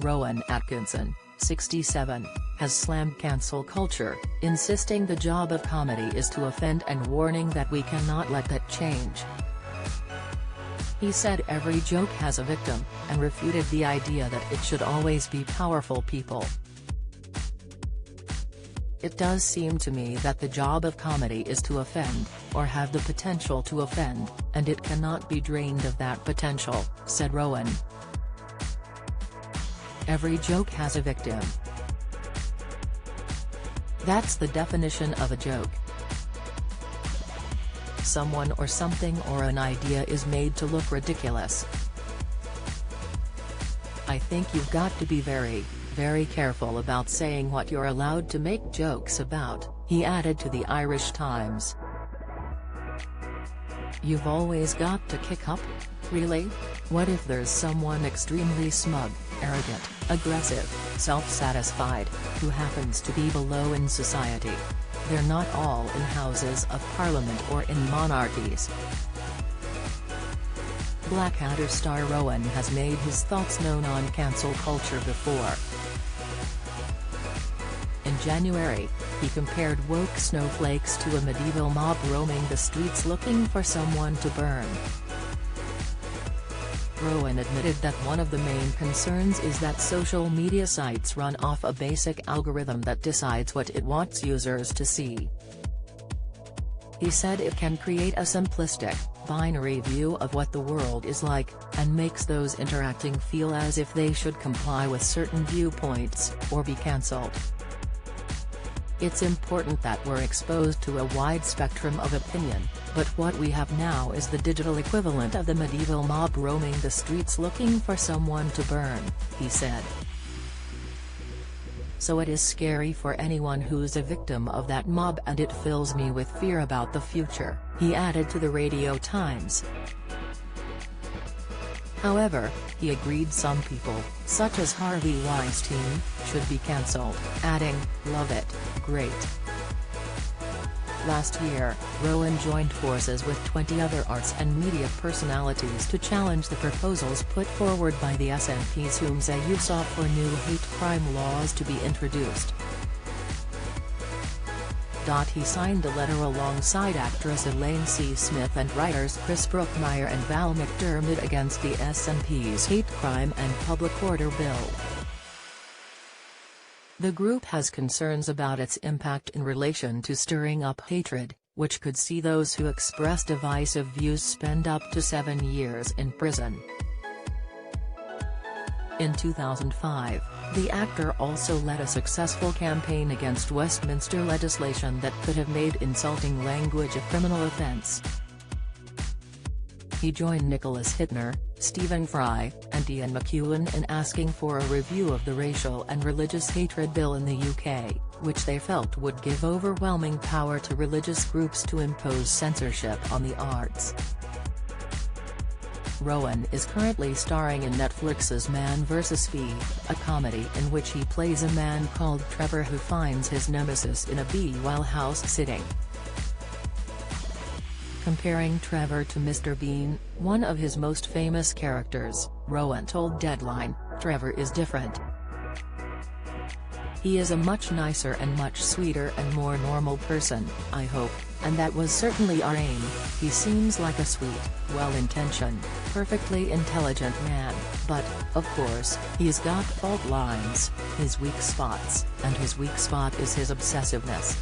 Rowan Atkinson, 67, has slammed cancel culture, insisting the job of comedy is to offend and warning that we cannot let that change. He said every joke has a victim, and refuted the idea that it should always be powerful people. "It does seem to me that the job of comedy is to offend, or have the potential to offend, and it cannot be drained of that potential," said Rowan. Every joke has a victim. That's the definition of a joke. Someone or something or an idea is made to look ridiculous. I think you've got to be very, very careful about saying what you're allowed to make jokes about, he added to the Irish Times. "You've always got to kick up? Really? What if there's someone extremely smug, arrogant, aggressive, self-satisfied, who happens to be below in society? They're not all in Houses of Parliament or in monarchies." Blackadder star Rowan has made his thoughts known on cancel culture before. In January, he compared woke snowflakes to a medieval mob roaming the streets looking for someone to burn. Rowan admitted that one of the main concerns is that social media sites run off a basic algorithm that decides what it wants users to see. He said it can create a simplistic, binary view of what the world is like, and makes those interacting feel as if they should comply with certain viewpoints, or be cancelled. "It's important that we're exposed to a wide spectrum of opinion, but what we have now is the digital equivalent of the medieval mob roaming the streets looking for someone to burn," he said. "So it is scary for anyone who's a victim of that mob, and it fills me with fear about the future," he added to the Radio Times. However, he agreed some people, such as Harvey Weinstein, should be cancelled, adding, "Love it, great." Last year, Rowan joined forces with 20 other arts and media personalities to challenge the proposals put forward by the SNP's whom they sought for new hate crime laws to be introduced. He signed a letter alongside actress Elaine C. Smith and writers Chris Brookmeyer and Val McDermid against the SNP's hate crime and public order bill. The group has concerns about its impact in relation to stirring up hatred, which could see those who express divisive views spend up to 7 years in prison. In 2005, the actor also led a successful campaign against Westminster legislation that could have made insulting language a criminal offence. He joined Nicholas Hittner, Stephen Fry, and Ian McEwan in asking for a review of the racial and religious hatred bill in the UK, which they felt would give overwhelming power to religious groups to impose censorship on the arts. Rowan is currently starring in Netflix's Man vs. Bee, a comedy in which he plays a man called Trevor who finds his nemesis in a bee while house-sitting. Comparing Trevor to Mr. Bean, one of his most famous characters, Rowan told Deadline, "Trevor is different. He is a much nicer and much sweeter and more normal person, I hope, and that was certainly our aim. He seems like a sweet, well-intentioned, perfectly intelligent man, but, of course, he's got fault lines, his weak spots, and his weak spot is his obsessiveness."